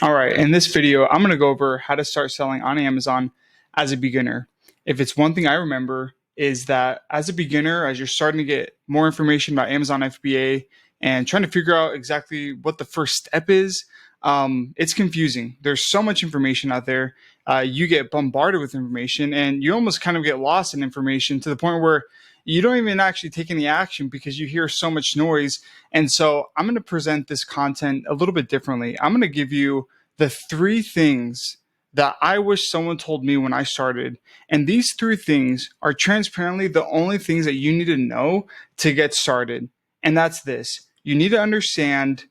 All right, in this video, I'm going to go over how to start selling on Amazon as a beginner. If it's one thing I remember is that as a beginner, as you're starting to get more information about Amazon FBA and trying to figure out exactly what the first step is, it's confusing. There's so much information out there. You get bombarded with information and you almost kind of get lost in information to the point where you don't even actually take any action because you hear so much noise. And so I'm going to present this content a little bit differently. I'm going to give you the three things that I wish someone told me when I started. And these three things are transparently the only things that you need to know to get started. And that's this: you need to understand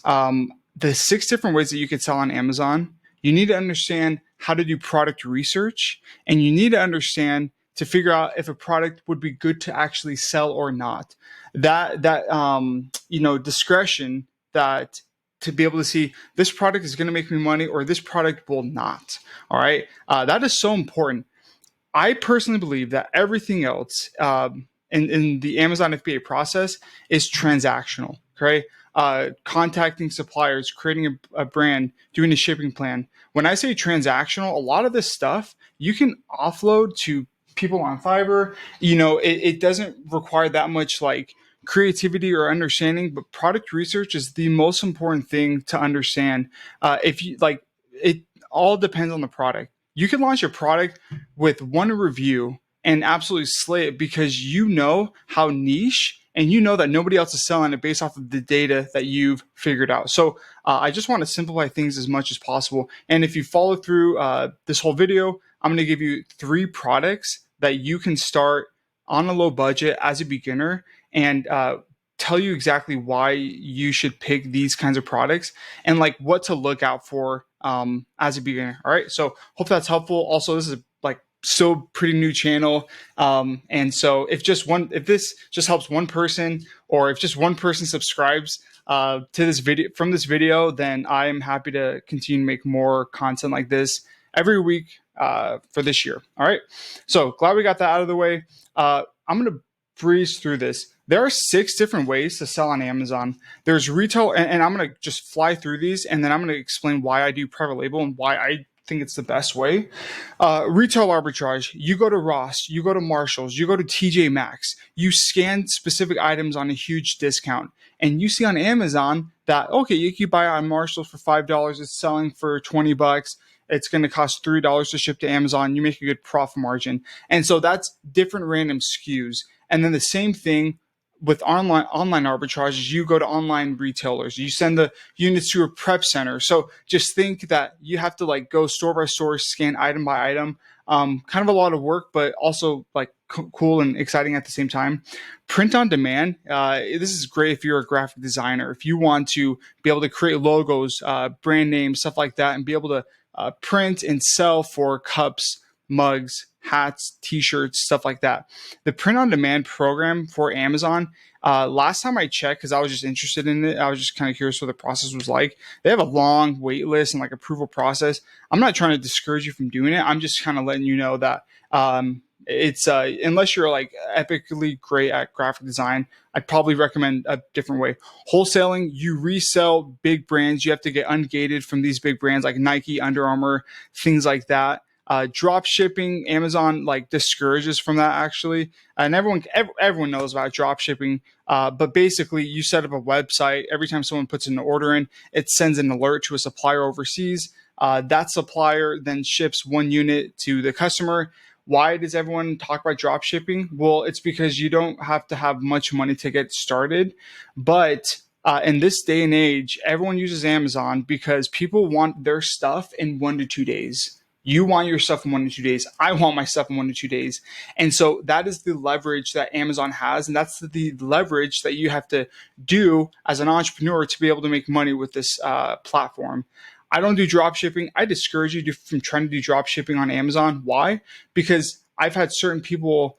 the 6 different ways that you could sell on Amazon. You need to understand how to do product research, and you need to understand to figure out if a product would be good to actually sell or not. That discretion, that to be able to see this product is going to make me money or this product will not. All right, that is so important. I personally believe that everything else in the Amazon FBA process is transactional. Okay, contacting suppliers, creating a brand, doing a shipping plan. When I say transactional, a lot of this stuff you can offload to people on Fiverr. It doesn't require that much like creativity or understanding, but product research is the most important thing to understand. If you like, it all depends on the product. You can launch a product with one review and absolutely slay it because you know how niche and you know that nobody else is selling it based off of the data that you've figured out. So I just want to simplify things as much as possible. And if you follow through this whole video, I'm going to give you 3 products that you can start on a low budget as a beginner and tell you exactly why you should pick these kinds of products and like what to look out for as a beginner. All right. So hope that's helpful. Also, this is like still pretty new channel. And so if this just helps one person, or if just one person subscribes to this video from this video, then I'm happy to continue to make more content like this every week for this year. All right. So glad we got that out of the way. I'm going to breeze through this. There are 6 different ways to sell on Amazon. There's retail, and I'm going to just fly through these, and then I'm going to explain why I do private label and why I think it's the best way. Retail arbitrage: you go to Ross, you go to Marshalls, you go to TJ Maxx, you scan specific items on a huge discount, and you see on Amazon that, okay, you can buy on Marshalls for $5, it's selling for $20. It's going to cost $3 to ship to Amazon. You make a good profit margin. And so that's different random SKUs. And then the same thing with online arbitrage is you go to online retailers, you send the units to a prep center. So just think that you have to like go store by store, scan item by item. Kind of a lot of work, but also like cool and exciting at the same time. Print on demand. This is great if you're a graphic designer. If you want to be able to create logos, brand names, stuff like that, and be able to print and sell for cups, mugs, hats, t-shirts, stuff like that. The print on demand program for Amazon, last time I checked, because I was just interested in it, I was just kind of curious what the process was like. They have a long wait list and like approval process. I'm not trying to discourage you from doing it. I'm just kind of letting you know that it's unless you're like epically great at graphic design, I'd probably recommend a different way. Wholesaling: you resell big brands. You have to get ungated from these big brands like Nike, Under Armour, things like that. Drop shipping, Amazon like discourages from that actually, and everyone knows about drop shipping. But basically, you set up a website. Every time someone puts an order in, it sends an alert to a supplier overseas. That supplier then ships 1 unit to the customer. Why does everyone talk about drop shipping? Well, it's because you don't have to have much money to get started. But in this day and age, everyone uses Amazon because people want their stuff in 1 to 2 days. You want your stuff in 1 to 2 days. I want my stuff in 1 to 2 days. And so that is the leverage that Amazon has. And that's the leverage that you have to do as an entrepreneur to be able to make money with this platform. I don't do drop shipping. I discourage you from trying to do drop shipping on Amazon. Why? Because I've had certain people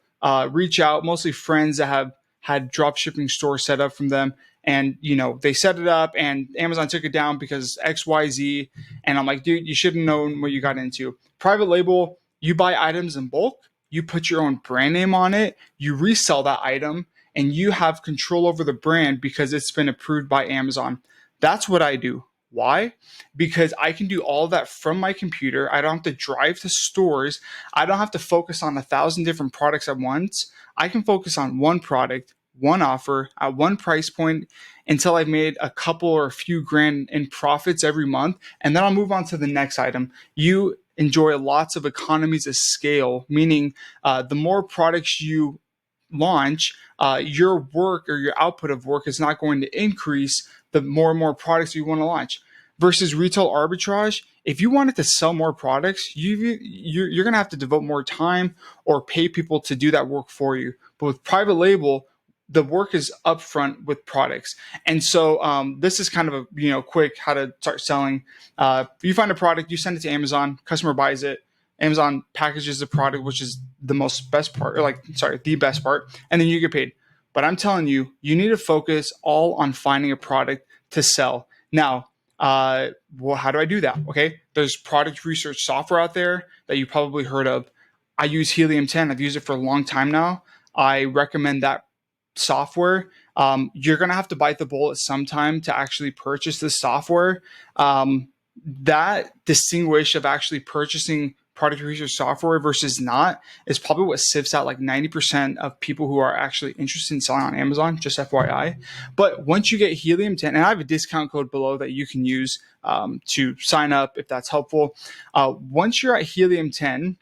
reach out, mostly friends that have had drop shipping stores set up from them. And, they set it up and Amazon took it down because XYZ. And I'm like, dude, you should have known what you got into. Private label: you buy items in bulk, you put your own brand name on it, you resell that item, and you have control over the brand because it's been approved by Amazon. That's what I do. Why? Because I can do all that from my computer. I don't have to drive to stores. I don't have to focus on 1,000 different products at once. I can focus on one product, one offer at one price point until I've made a couple or a few grand in profits every month. And then I'll move on to the next item. You enjoy lots of economies of scale, meaning the more products you launch, your work or your output of work is not going to increase the more and more products you want to launch. Versus retail arbitrage, if you wanted to sell more products, you're going to have to devote more time or pay people to do that work for you. But with private label, the work is upfront with products. And so this is kind of a quick how to start selling. You find a product, you send it to Amazon, customer buys it, Amazon packages the product, which is the best part, or the best part, and then you get paid. But I'm telling you, you need to focus all on finding a product to sell. Now, well, how do I do that? Okay, there's product research software out there that you probably heard of. I use Helium 10. I've used it for a long time now. I recommend that software. You're going to have to bite the bullet sometime to actually purchase this software. That distinguish of actually purchasing product research software versus not is probably what sifts out like 90% of people who are actually interested in selling on Amazon, just FYI. But once you get Helium 10, and I have a discount code below that you can use to sign up if that's helpful. Once you're at Helium 10,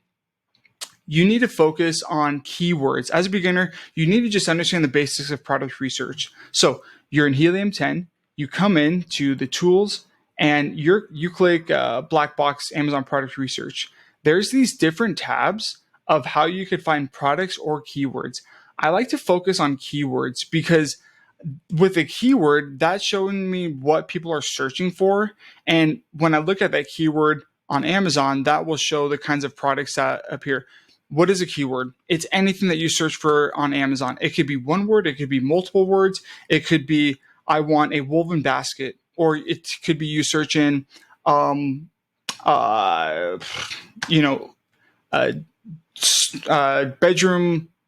you need to focus on keywords. As a beginner, you need to just understand the basics of product research. So you're in Helium 10, you come in to the tools, and you click black box Amazon product research. There's these different tabs of how you could find products or keywords. I like to focus on keywords because with a keyword, that's showing me what people are searching for. And when I look at that keyword on Amazon, that will show the kinds of products that appear. What is a keyword? It's anything that you search for on Amazon. It could be one word, it could be multiple words, it could be I want a woven basket, or it could be you searching bedroom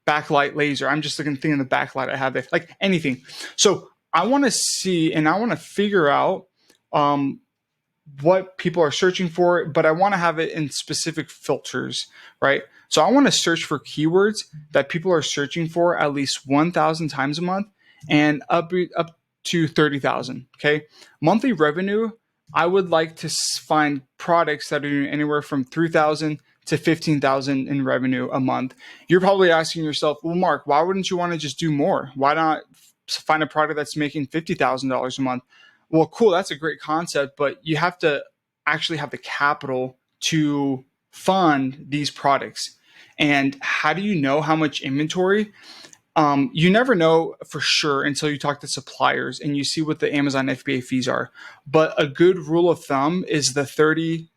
backlight laser. I'm just thinking of the backlight I have there, like anything. So I want to see and I want to figure out what people are searching for, but I want to have it in specific filters, right? So I want to search for keywords that people are searching for at least 1,000 times a month and up to 30,000. Okay. Monthly revenue, I would like to find products that are doing anywhere from 3,000 to 15,000 in revenue a month. You're probably asking yourself, well, Mark, why wouldn't you want to just do more? Why not find a product that's making $50,000 a month? Well, cool. That's a great concept, but you have to actually have the capital to fund these products. And how do you know how much inventory? You never know for sure until you talk to suppliers and you see what the Amazon FBA fees are. But a good rule of thumb is the 33%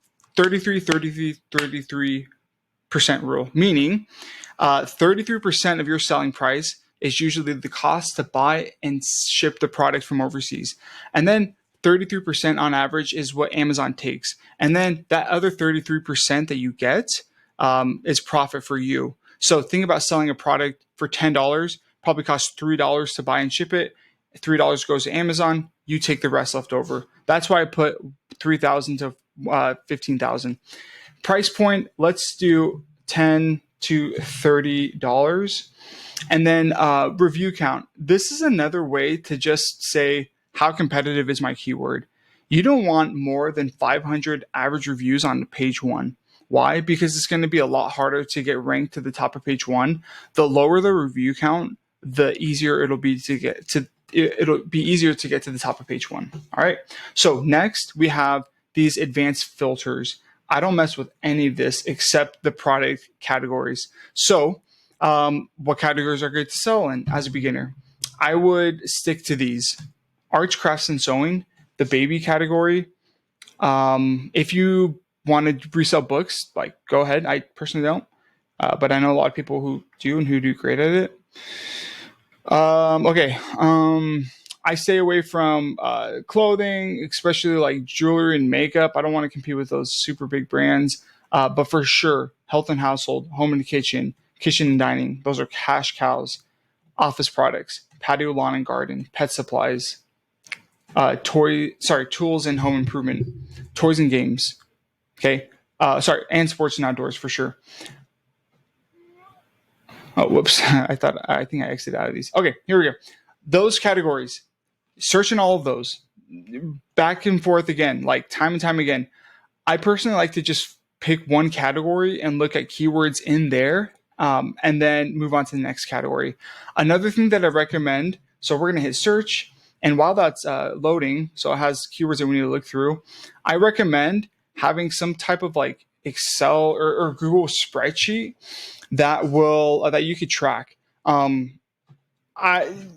rule, meaning 33% of your selling price is usually the cost to buy and ship the product from overseas. And then 33% on average is what Amazon takes. And then that other 33% that you get is profit for you. So think about selling a product for $10, probably costs $3 to buy and ship it. $3 goes to Amazon. You take the rest left over. That's why I put 3,000 to 15,000. Price point, let's do $10 to $30. And then review count. This is another way to just say, how competitive is my keyword? You don't want more than 500 average reviews on page one. Why? Because it's going to be a lot harder to get ranked to the top of page one. The lower the review count, the easier it'll be to get to. It'll be easier to get to the top of page one. All right. So next we have these advanced filters. I don't mess with any of this except the product categories. So what categories are great to sell in as a beginner? I would stick to these: arts, crafts, and sewing, the baby category. If you want to resell books, like, go ahead. I personally don't, but I know a lot of people who do and who do great at it. Okay. I stay away from clothing, especially like jewelry and makeup. I don't want to compete with those super big brands. But for sure, health and household, home and kitchen, kitchen and dining, those are cash cows. Office products, patio, lawn and garden, pet supplies. tools and home improvement, toys and games. Okay. And sports and outdoors for sure. Oh, whoops. I think I exited out of these. Okay, here we go. Those categories, searching all of those back and forth again, like time and time again. I personally like to just pick one category and look at keywords in there, and then move on to the next category. Another thing that I recommend, so we're going to hit search, and while that's loading, so it has keywords that we need to look through, I recommend having some type of like Excel or Google spreadsheet that you could track.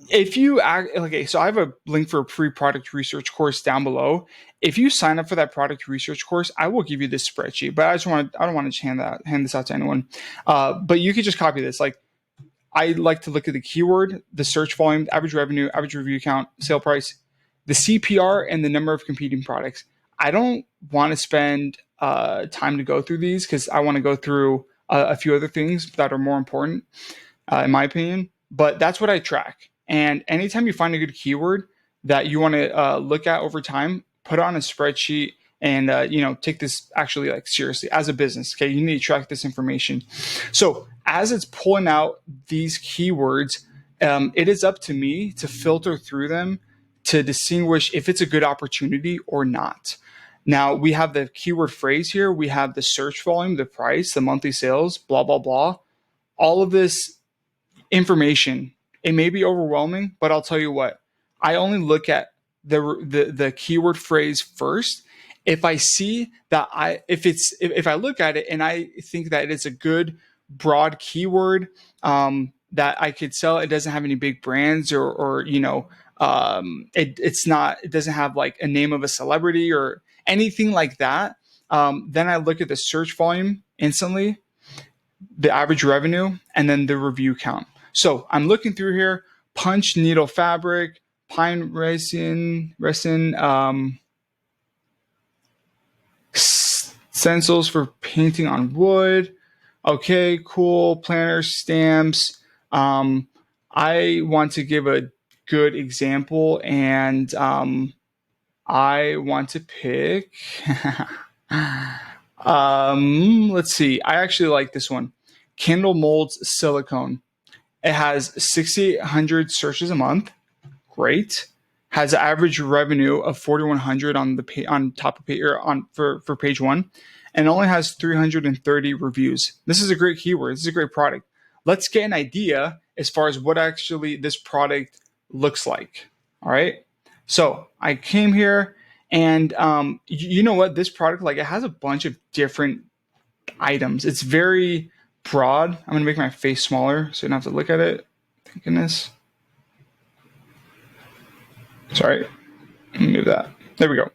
If you act okay, so I have a link for a free product research course down below. If you sign up for that product research course, I will give you this spreadsheet. But I don't want to hand this out to anyone. But you could just copy this. Like I like to look at the keyword, the search volume, average revenue, average review count, sale price, the CPR, and the number of competing products. I don't want to spend time to go through these because I want to go through a few other things that are more important, in my opinion. But that's what I track. And anytime you find a good keyword that you want to look at over time, put it on a spreadsheet and take this actually like seriously as a business. Okay, you need to track this information. So as it's pulling out these keywords, it is up to me to filter through them to distinguish if it's a good opportunity or not. Now we have the keyword phrase here. We have the search volume, the price, the monthly sales, blah, blah, blah. All of this information, it may be overwhelming, but I'll tell you what, I only look at the keyword phrase first. If I see that if I look at it and I think that it's a good broad keyword that I could sell, it doesn't have any big brands or it doesn't have like a name of a celebrity or anything like that, then I look at the search volume instantly, the average revenue, and then the review count. So I'm looking through here: punch, needle fabric, pine resin, stencils for painting on wood. Okay, cool. Planners, stamps. I want to give a good example, and I want to pick. Let's see. I actually like this one. Kindle molds silicone. It has 6,800 searches a month. Great. Has an average revenue of 4,100 on top of page for page one, and only has 330 reviews. This is a great keyword. This is a great product. Let's get an idea as far as what actually this product looks like. All right. So I came here, and you know what? This product, like, it has a bunch of different items. It's very broad. I'm going to make my face smaller so you don't have to look at it. Thank goodness. Sorry. Let me move that. There we go.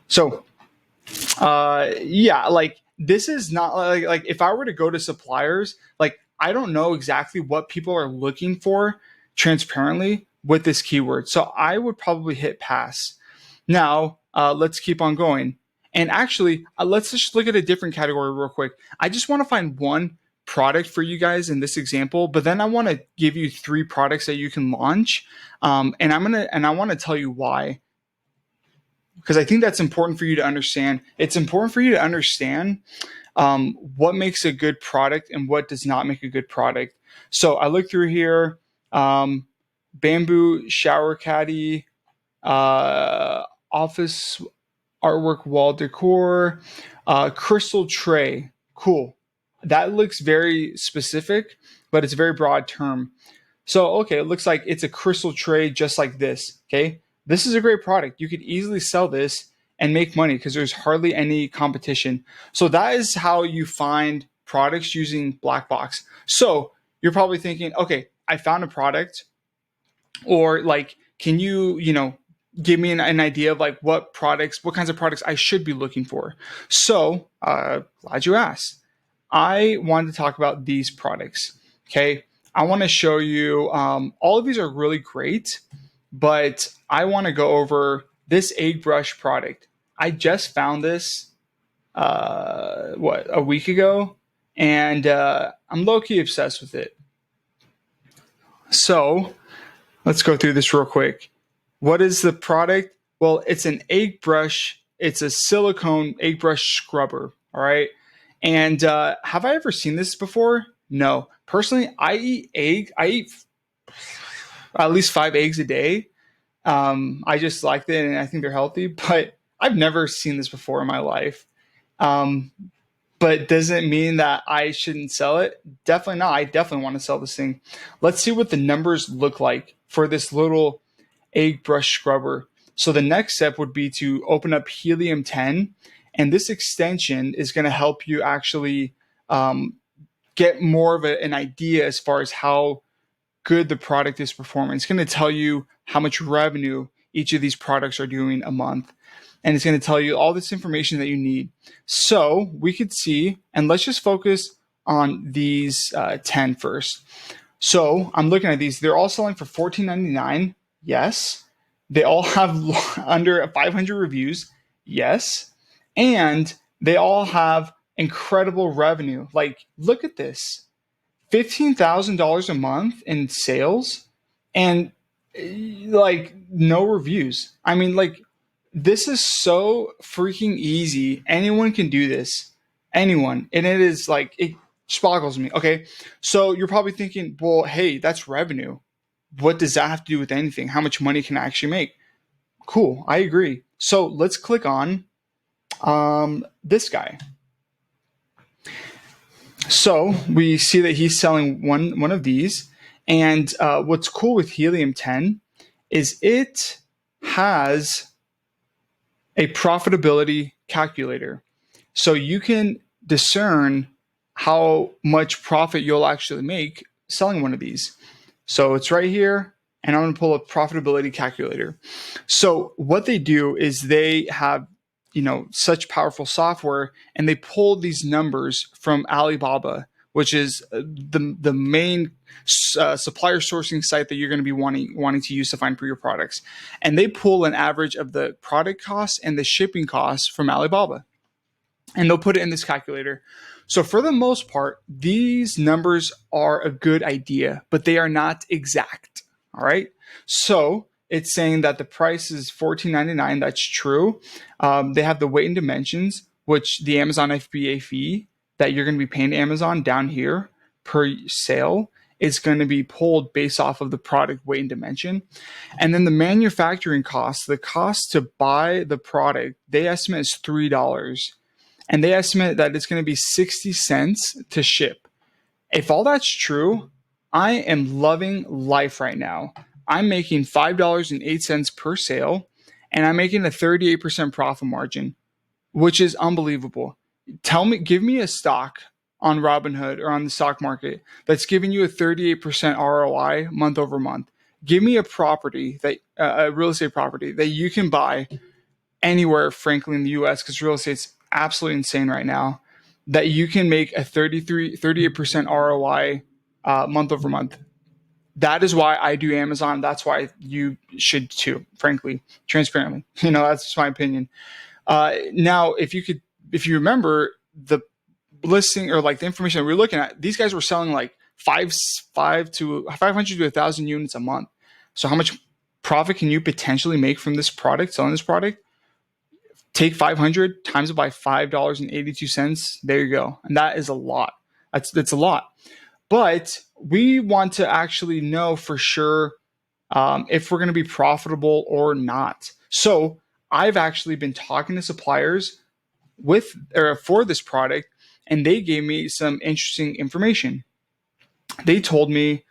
So, like, this is not like if I were to go to suppliers, like, I don't know exactly what people are looking for transparently with this keyword. So I would probably hit pass. Now, let's keep on going. And actually, let's just look at a different category real quick. I just want to find one product for you guys in this example, but then I want to give you 3 products that you can launch. And I want to tell you why, because I think that's important for you to understand. It's important for you to understand what makes a good product and what does not make a good product. So I look through here, bamboo shower caddy, office artwork, wall decor, crystal tray. Cool. That looks very specific, but it's a very broad term. So, okay, it looks like it's a crystal tray just like this. Okay. This is a great product. You could easily sell this and make money because there's hardly any competition. So that is how you find products using Black Box. So you're probably thinking, okay, I found a product, or like, can you give me an idea of like what kinds of products I should be looking for? So glad you asked. I wanted to talk about these products. Okay. I want to show you, all of these are really great, but I want to go over this egg brush product. I just found this, a week ago, and I'm low-key obsessed with it. So let's go through this real quick. What is the product? Well, it's an egg brush. It's a silicone egg brush scrubber. All right. And have I ever seen this before? No. Personally, I eat egg. I eat at least 5 eggs a day. I just like it and I think they're healthy, but I've never seen this before in my life. Um, but does it mean that I shouldn't sell it? Definitely not. I definitely want to sell this thing. Let's see what the numbers look like for this little egg brush scrubber. So the next step would be to open up Helium 10, and this extension is going to help you actually get more of an idea as far as how good the product is performing. It's going to tell you how much revenue each of these products are doing a month. And it's going to tell you all this information that you need. So we could see, and let's just focus on these 10 first. So I'm looking at these. They're all selling for $14.99. Yes. They all have under 500 reviews. Yes. And they all have incredible revenue. Like, look at this. $15,000 a month in sales and like no reviews. I mean, like, this is so freaking easy. Anyone can do this. Anyone. And it is like, it just boggles me. Okay. So you're probably thinking, well, hey, that's revenue. What does that have to do with anything? How much money can I actually make? Cool. I agree. So let's click on this guy. So we see that he's selling one of these. And what's cool with Helium 10 is it has a profitability calculator. So you can discern how much profit you'll actually make selling one of these. So it's right here, and I'm going to pull a profitability calculator. So what they do is they have, such powerful software, and they pull these numbers from Alibaba, which is the main supplier sourcing site that you're going to be wanting to use to find for your products. And they pull an average of the product costs and the shipping costs from Alibaba, and they'll put it in this calculator. So for the most part, these numbers are a good idea, but they are not exact. All right. So it's saying that the price is $14.99. That's true. They have the weight and dimensions, which the Amazon FBA fee that you're going to be paying to Amazon down here per sale is going to be pulled based off of the product weight and dimension. And then the manufacturing cost, the cost to buy the product, they estimate is $3. And they estimate that it's going to be 60 cents to ship. If all that's true, I am loving life right now. I'm making $5.08 per sale, and I'm making a 38% profit margin, which is unbelievable. Give me a stock on Robinhood or on the stock market that's giving you a 38% ROI month over month. Give me a property a real estate property that you can buy anywhere, frankly, in the US, because real estate's absolutely insane right now, that you can make a 38% ROI month over month. That is why I do Amazon. That's why you should too, frankly, transparently. That's just my opinion. Now, if you remember the listing or like the information that we're looking at, these guys were selling like 500 to 1,000 units a month. So how much profit can you potentially make from this product, selling this product? Take 500 times it by $5.82. There you go. And that is a lot. That's a lot. But we want to actually know for sure if we're going to be profitable or not. So I've actually been talking to suppliers for this product, and they gave me some interesting information. They told me,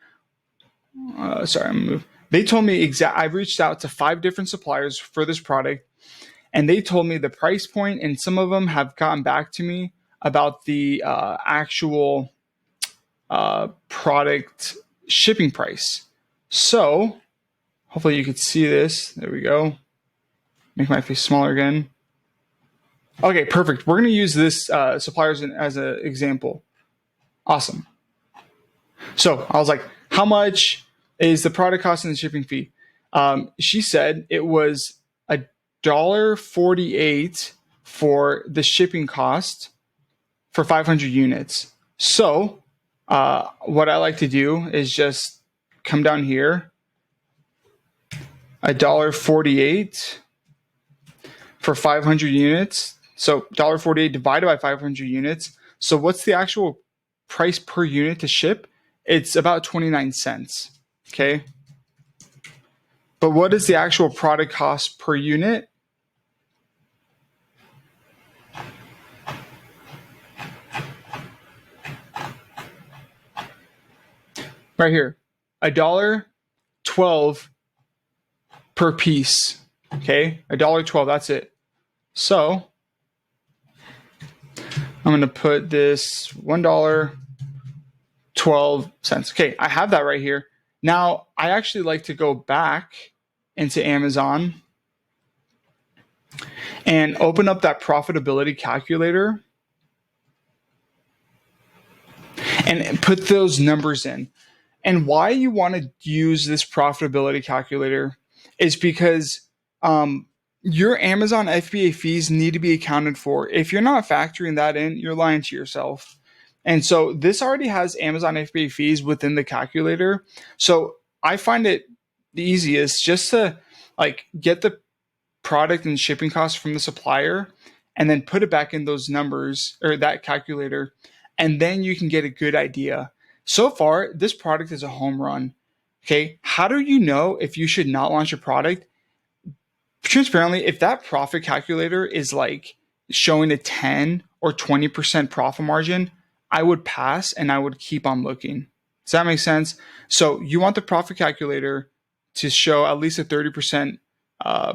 They told me I've reached out to 5 different suppliers for this product, and they told me the price point, and some of them have gotten back to me about the actual product shipping price. So hopefully you could see this. There we go. Make my face smaller again. Okay, perfect. We're going to use this suppliers as an example. Awesome. So I was like, how much is the product cost and the shipping fee? She said it was $1.48 for the shipping cost for 500 units. So what I like to do is just come down here. $1.48 for 500 units. So $1.48 divided by 500 units. So what's the actual price per unit to ship? It's about 29 cents. Okay. But what is the actual product cost per unit? Right here, $1.12 per piece. Okay, $1.12. That's it. So I'm going to put this $1.12. Okay, I have that right here. Now, I actually like to go back into Amazon and open up that profitability calculator and put those numbers in. And why you want to use this profitability calculator is because your Amazon FBA fees need to be accounted for. If you're not factoring that in, you're lying to yourself. And so this already has Amazon FBA fees within the calculator. So I find it the easiest just to like get the product and shipping costs from the supplier and then put it back in those numbers or that calculator. And then you can get a good idea. So far, this product is a home run. Okay. How do you know if you should not launch a product? Transparently, if that profit calculator is like showing a 10 or 20% profit margin, I would pass and I would keep on looking. Does that make sense? So you want the profit calculator to show at least a 30%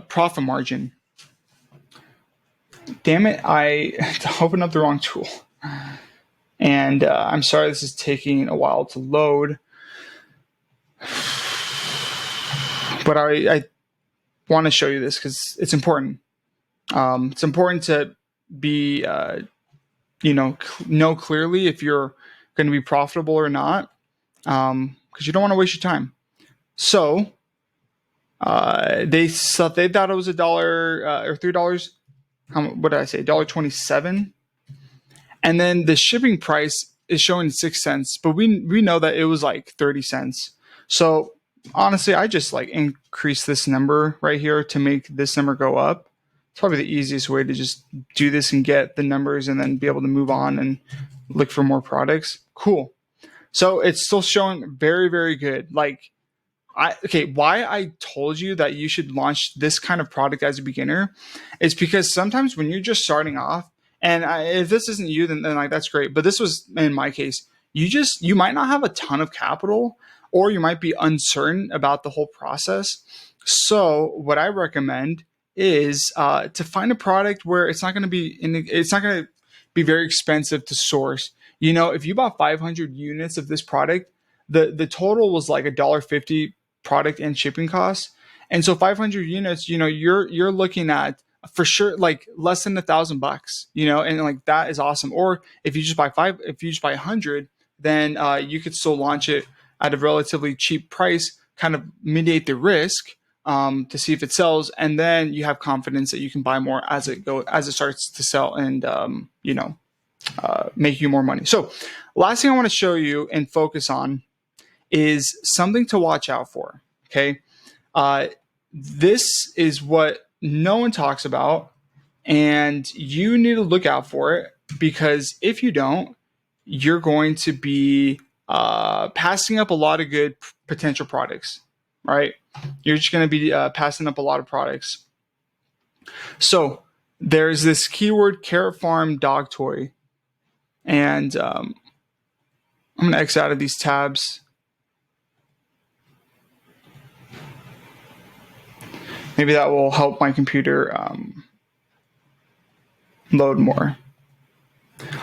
profit margin. Damn it, I opened up the wrong tool. And I'm sorry this is taking a while to load. But I want to show you this because it's important. It's important to be, know clearly if you're going to be profitable or not, because you don't want to waste your time. So they thought it was $1 or $3. What did I say? $1.27. And then the shipping price is showing 6 cents, but we know that it was like 30 cents. So honestly, I just like increase this number right here to make this number go up. It's probably the easiest way to just do this and get the numbers and then be able to move on and look for more products. Cool. So it's still showing very, very good. Like why I told you that you should launch this kind of product as a beginner is because sometimes when you're just starting off, and if this isn't you, then like that's great. But this was in my case. You might not have a ton of capital, or you might be uncertain about the whole process. So what I recommend is to find a product where it's not going to be very expensive to source. If you bought 500 units of this product, the total was like $1.50 product and shipping costs. And so 500 units, you're looking at for sure like less than $1,000, and like that is awesome. Or if you just buy 100, then you could still launch it at a relatively cheap price, kind of mitigate the risk to see if it sells, and then you have confidence that you can buy more as it starts to sell and make you more money. So last thing I want to show you and focus on is something to watch out for. Okay. This is what no one talks about, and you need to look out for it, because if you don't, you're going to be passing up a lot of good potential products, right? You're just going to be passing up a lot of products. So there's this keyword, Carrot Farm dog toy, and I'm going to X out of these tabs. Maybe that will help my computer load more.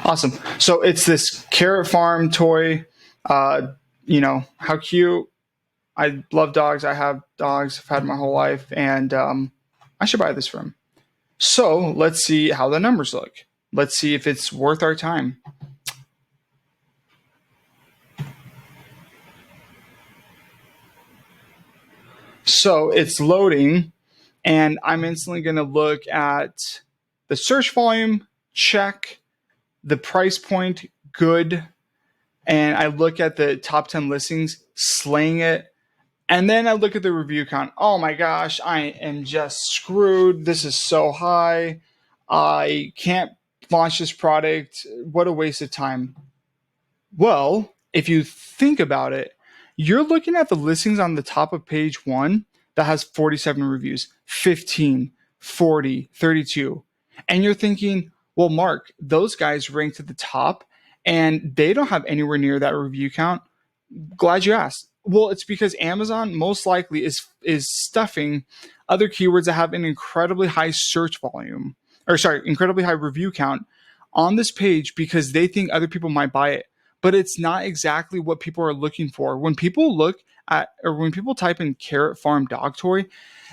Awesome. So it's this Carrot Farm toy. How cute. I love dogs. I have dogs. I've had my whole life. And I should buy this for him. So let's see how the numbers look. Let's see if it's worth our time. So it's loading. And I'm instantly going to look at the search volume, check, the price point, good. And I look at the top 10 listings, slaying it. And then I look at the review count. Oh my gosh, I am just screwed. This is so high. I can't launch this product. What a waste of time. Well, if you think about it, you're looking at the listings on the top of page one that has 47 reviews, 15, 40, 32. And you're thinking, well, Mark, those guys ranked at the top and they don't have anywhere near that review count. Glad you asked. Well, it's because Amazon most likely is stuffing other keywords that have an incredibly high search volume, or sorry, incredibly high review count on this page because they think other people might buy it. But it's not exactly what people are looking for. When people look at, or when people type in carrot farm dog toy,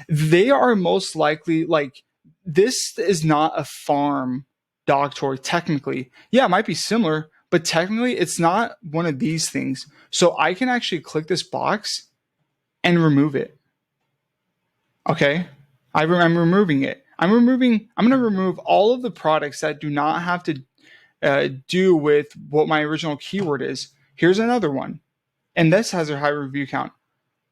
they are most likely like, this is not a farm dog toy technically. Yeah, it might be similar, but technically it's not one of these things. So I can actually click this box and remove it. Okay. I'm removing it. I'm going to remove all of the products that do not have to do with what my original keyword is. Here's another one. And this has a high review count.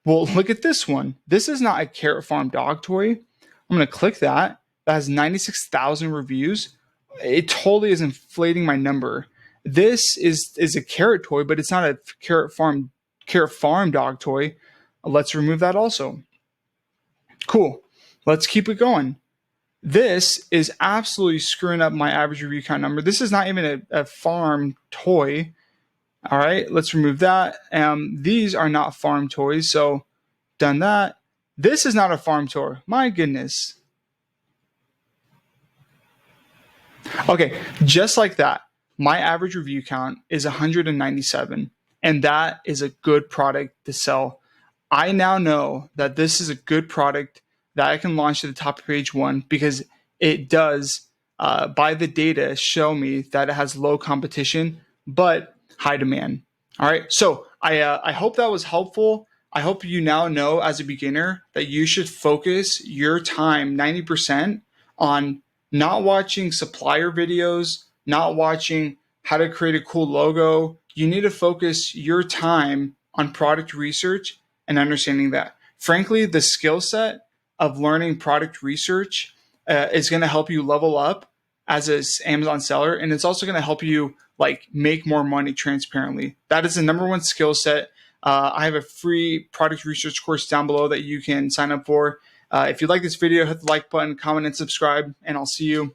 Well, look at this one. This is not a carrot farm dog toy. I'm going to click that. That has 96,000 reviews. It totally is inflating my number. This is a carrot toy, but it's not a carrot farm dog toy. Let's remove that also. Cool. Let's keep it going. This is absolutely screwing up my average review count number. This is not even a farm toy. All right, let's remove that. These are not farm toys, so done that. This is not a farm toy. My goodness. Okay, just like that, my average review count is 197, and that is a good product to sell. I now know that this is a good product that I can launch to the top of page one because it does, by the data, show me that it has low competition, but high demand. All right. So I hope that was helpful. I hope you now know as a beginner that you should focus your time 90% on not watching supplier videos, not watching how to create a cool logo. You need to focus your time on product research and understanding that. Frankly, the skill set of learning product research is going to help you level up as an Amazon seller, and it's also going to help you like make more money transparently. That is the number one skill set. I have a free product research course down below that you can sign up for. If you like this video, hit the like button, comment, and subscribe, and I'll see you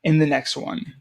in the next one.